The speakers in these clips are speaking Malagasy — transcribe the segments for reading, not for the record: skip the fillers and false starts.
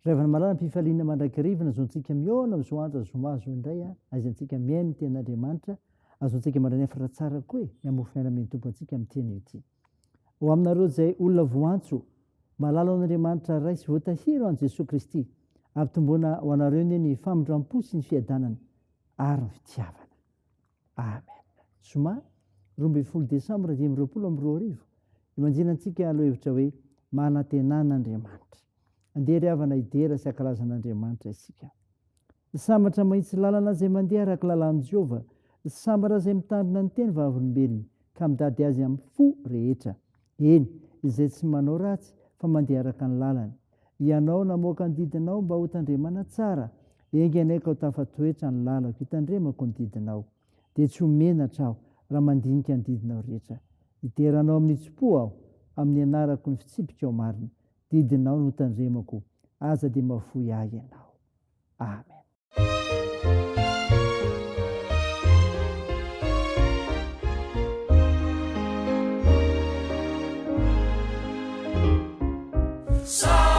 Revana malala mpifaliana mandrakirivana azontsika miona mizoandro azomazo indray aizantsika miainy ny tenin'Andriamanitra azontsika mandranefatra tsara koa e ny amofinaina amin'ny tompo antsika amin'ny teny ity. Ho aminareo zay olona voantso malala an'Andriamanitra ray sy voatahira an' Jesosy Kristy ampitomboana ho anareo ny famindram-po sy ny fiadanana ary ny fitiavana. Amen. Zoma 12 Desambra 2020 imanjinantsika aloha hevitra hoe manantenan'Andriamanitra. Andeha ry havana idera sy ankalazan'Andriamanitra isika. Sambatra mahitsy lalana izay mandeha araka lalan'i Jehova, sambatra izay mitandrina ny teny vavolombelona ka midady azy amin'ny fo rehetra. Eny, izay tsy manao ratsy fa mandeha araka ny lalany. Ianao namoaka ny didinao mba ho tandremana tsara. Engenay ka ho tafatoetra ny lalako hitandremako ny didinao. Dia tsy homenatra aho raha mandinika ny didinao rehetra. Iteranao amin'ny tsi-po aho amin'ny anarako ny fitsipika ao marina. Didinao no tandremako, aza dia mahafoy ahy ianao. Amen. Sa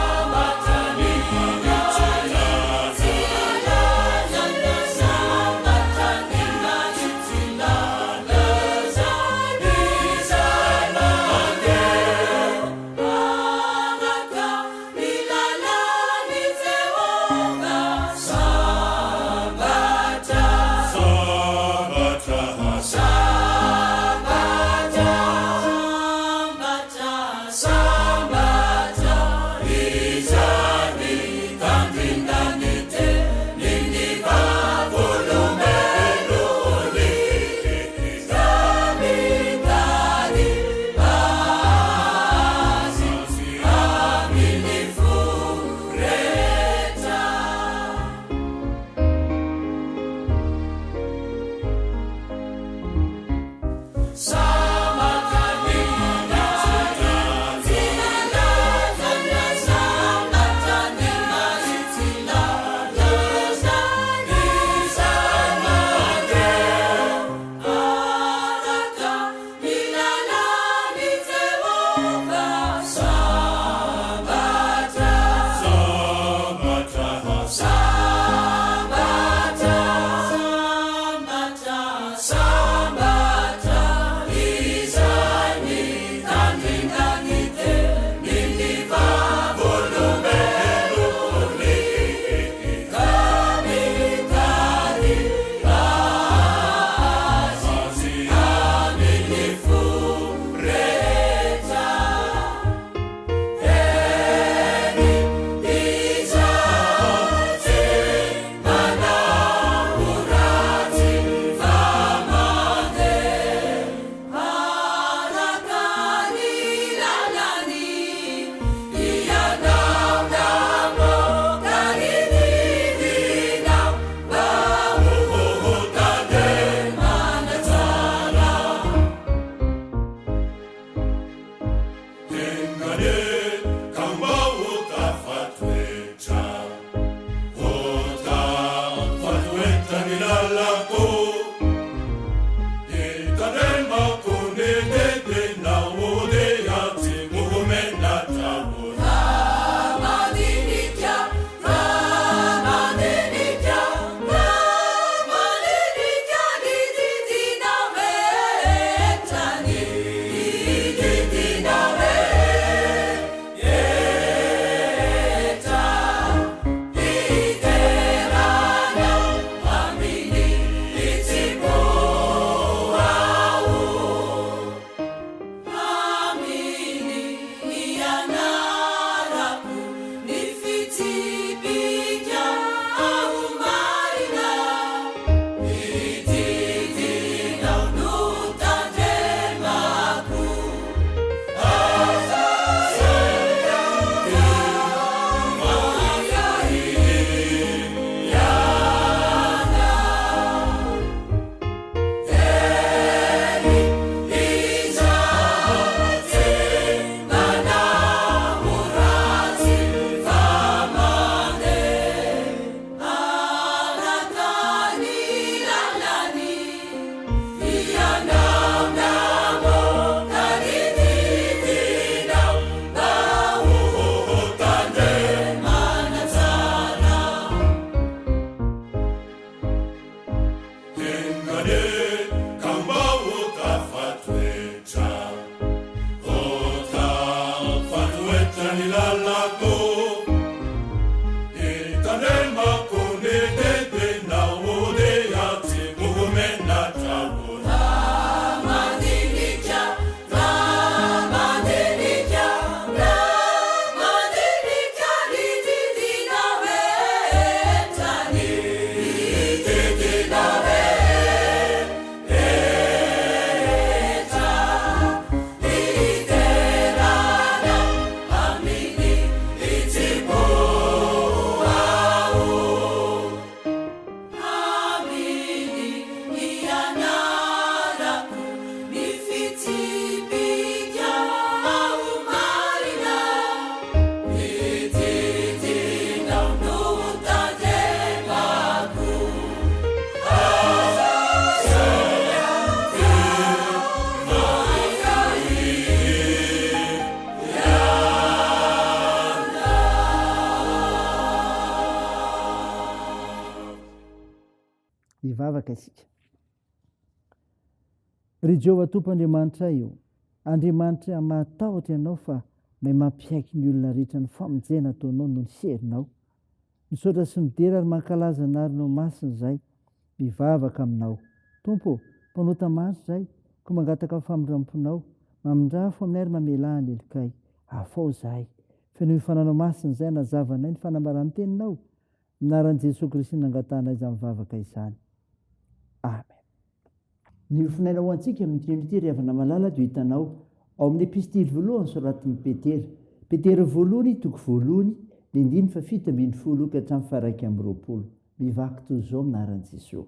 Ivavaka isika. Ry Jehovah Tompoandriamanitra io, Andriamanitra matahotra ianao fa mahay mampiaiky ny olona rehetra ny famonjena ataonao no ny serinao. Misaotra sy midera ary mankalaza anarinao masina izay, mivavaka aminao. Tompo, mpanota maso izay, ko mangataka famindramponao, mamindrafo aminay ary mamelà ny elokay. Afao izahay, fenoy fananao masina izay nazavanay ny fanambarany teninao. Minaran'i Jesosy Kristy nangatana izany mivavaka izany. Amen. Ny ofinaina ho antsika amin'ity ry havana malala dia hitanao ao amin'ny epistily voalohany soratin'i Petera. Petera voalohany, toko voalohany, ny 7:10 ka hatramin'ny 1:20. Mivaky toy izao minaran'i Jesosy.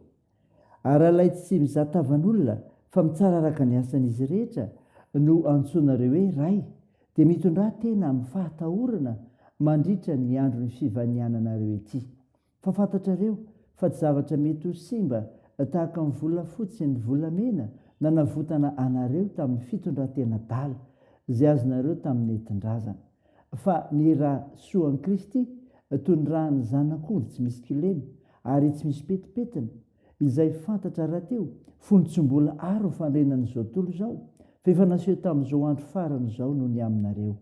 Ary alay tsy mizatavan'olona fa mitsara araka ny asan'izy rehetra no antsoinareo hoe ray, dia mitondrà tena amin'ny fahatahorana mandritra ny andron'ny fivaniananareo ety. Fa fantatrareo fa tsy zavatra mety ho simba tahaka ny volafotsy sy ny volamena na navotana anareo tamin'ny fitondran-tena dala izay azonareo tamin'ny netin-drazana. Fa ny raha soan'i Kristy tondrahan'ny zanak'ondry tsy misy kilemy ary tsy misy petipetina, izay fantatra rahateo fonotsim-bola aro fandrenan'izao tontolo izao, fa efa naseho tamin'izao andro farany izao noho ny aminareo.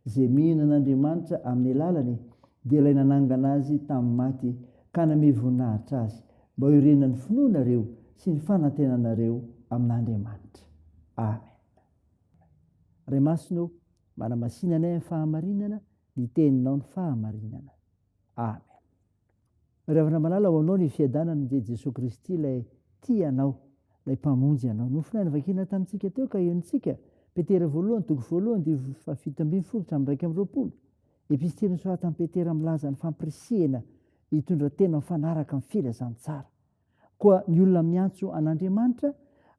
Izay mihinan'Andriamanitra amin'ny alalany dia ilay nanangana azy tamin'ny maty ka name voninahitra azy mba ho irenan'ny finoanareo sy ny fanantenanareo amin'Andriamanitra. Amen. Ray masino, manamasinanay amin'ny fahamarinana, ny teninao ny fahamarinana. Amen. Ry havana malala ho anao ny fiadanany Jesosy Kristy ilay tianao, ilay mpamonjy anao. Nofinaina vakina tamintsika teo ka iontsika. Petera voalohany, toko voalohany, 7:20-20. Epistily nosoratan'i Petera milaza ny fampirisihana hitondra tena mifanaraka amin'ny filazantsara. Koa ny olona miantso an'Andriamanitra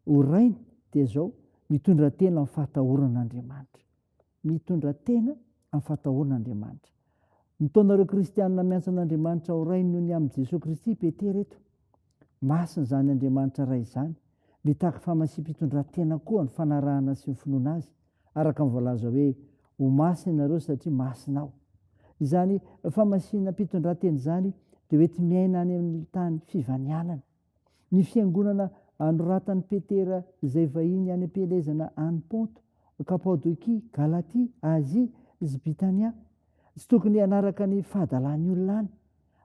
ho rainy dia zao mitondra tena amin'ny fahatahoran'Andriamanitra. Mitondra tena amin'ny fahatahoran'Andriamanitra. Nataonareo kristianina miantso an'Andriamanitra ho rainy noho ny amin'i Jesosy Kristy Petera eto. Masina izany Andriamanitra ray izany. Mitaka famasiam-pitondran-tena koa ny fanarahana sy ny finoana azy, araka ny voalaza hoe ho masina ianareo satria masina aho. Izany famasiam-pitondran-tena izany dia hoety miaina any amin'ny tany fivanianana. Ny fiangonana anoratan'i Petera izay vahiny any am-pielezana any Ponto, Kapadokia, Galatia, Azia sy Bitania, tsy tokony hanaraka ny fahadalàn'ny olona any,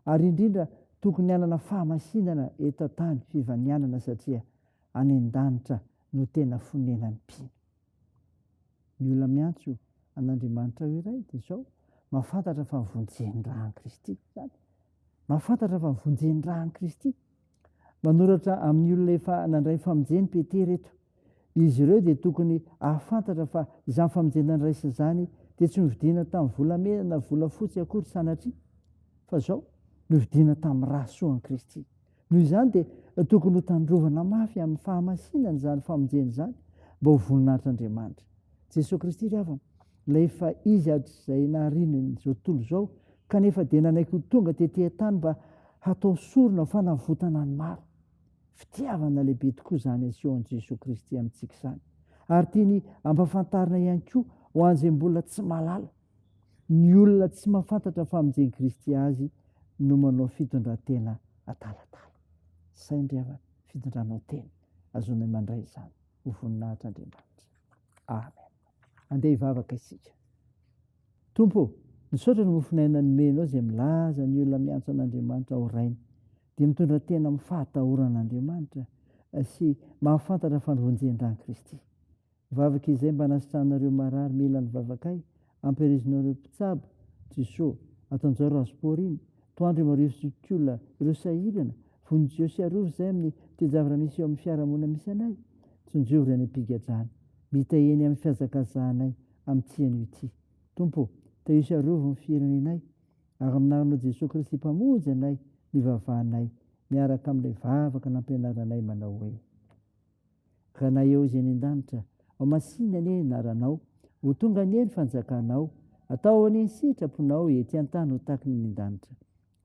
ary indrindra tokony hanana fahamasinana eto an-tany fivanianana satria any an-danitra no tena fonenan'ny mpino. Ny olona miantso an'Andriamanitra iray dia izao mahafantatra fa mivonjen'ny raha an'i Kristy izany. Mahafantatra fa mivonjen'ny raha an'i Kristy. Manoratra amin'ny olona efa nandray famonjeny Petera eto. Izy ireo dia tokony ahafantatra fa izany famonjena niraisina izany dia tsy novidiana tamin'ny volamena na volafotsy akory sanatria, fa izao novidiana tamin'ny raha soan'i Kristy. Noho izany dia tokony ho tandrovana mafy amin'ny fahamasinana izany famonjena izany mba ho voninahitr'Andriamanitra. Jesosy Kristy ry havana, ilay efa izy izay naharinany izao tontolo izao, kanefa dia nanaiky ho tonga tetỳ an-tany mba hatao sorona fanavotana ny maro. Fitiavana lehibe tokoa izany asehon'i Jesosy Kristy amintsika izany. Ary tiany ampafantarina ihany koa ho an'izay mbola tsy mahalala. Ny olona tsy mahafantatra famonjen'i Kristy azy no manao fitondran-tena atalatala. Sainy ry havana, fitondranao tena azonay mandray izany ho voninahitr'Andriamanitra. Amen. Andeha hivavaka isika. tompo misaotra ny mofinainany menao izay milaza ny olona miantso an'Andriamanitra ao rainy dia mitondra tena amin'ny fahatahoran'Andriamanitra sy mahafantatra fanovonjeny-drany Kristy. Vavaka izay mba nasitranareo marary mila ny vavakay ampirizonareo mpitsabo Jesosy ataon'izao rasom-poriny toandro marivo sikola ireo sahirana vonjeo sy arovo izay amin'ny tejavana misy eo amin'ny fiarahamonina misy anay tsonjovy any ampigadrana mita eny amin'ny fiazakazahanay amin'ny tsian'io ity. Tompo teo sy arovo ny firenenay ary aminaranao Jesosy Kristy mpamonjy anay nivavahanay miaraka amin'ilay vavaka nampianaranay manao hoe ka na eo izay ny an-danitra ao masiny anie naranao ho tonga anie ny fanjakanao atao anie ny sitraponao ety an-tany ho tahaka ny an-danitra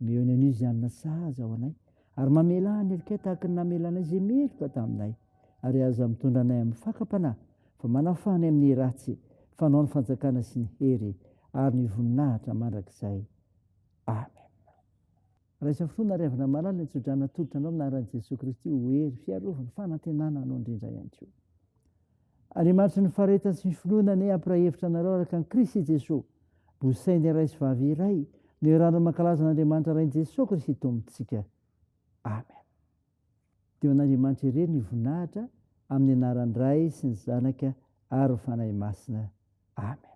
meo ny an'io izy anona sahaza ao anay ary mamela ny erikay tahaka ny namelanay izay meloka taminay ary aza mitondra anay amin'ny fakapanahy fa manafanay amin'ny ratsy fanao ny fanjakana sy ny hery ary ny voninahitra mandrakizay. Amen. Raisa fotoana riavana malala ny tsodrana tolotra anao minaran'i Jesosy Kristy ho hery fiarovany fanantenana anao indrindra ihany koa. Andriamanitra ny faharetany sy ny finoana ne ampiraha hevitra anareo araka ny Kristy Jesosy bosainy iray sy vavy iray no iarahana mankalaza an'Andriamanitra rain'i Jesosy Kristy tombontsika. Amen. Dia an'Andriamanitra irery ny voninahitra amin'ny anaran'ny Ray sy ny Zanaka ary ny fanahy masina. Amen.